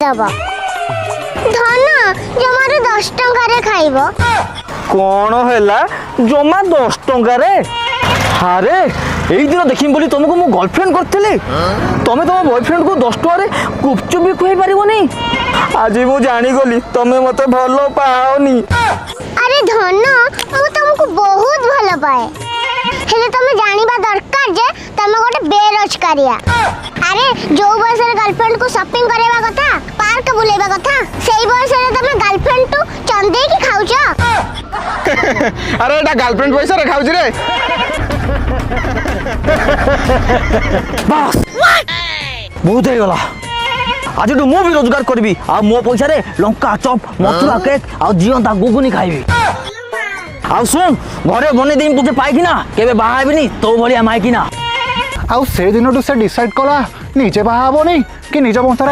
दब धन जमार 10 टंका खाइब कौन है जमा 10 टंका रे अरे यही दिन देखी बोली तुमको मो गर्लफ्रेंड करते तमें तुम बॉयफ्रेंड को 10 टंका गुपचुप भी खुआई पारनी आज मु जानीगली तुम्हें मत भल पाओनी। अरे धन मु तुमको बहुत भल पाए हेले तुम जानिबा दरकार जे तुम गोटे बेरोजगारिया। अरे जो बयस रे गर्लफ्रेंड को शॉपिंग करेबा कथा पार्क बुलेबा कथा सेही बयस रे तुम गर्लफ्रेंड टू चंदे की खाउछ। अरे एटा गर्लफ्रेंड पैसा रे खाउछ रे बस बहुत हो गला आज मु भी रोजगार करबी आ मो पैसा रे लंका चप मथुरा केक आ जियंता गुगुनी खाइबी आ सुन घरे बने देम तुझे पाइकिना केबे बाहाबिनी तो भलिया माइकिना आउ से दिन से डिसाइड कला निजे बाहा हबो नहीं कि निज बंशर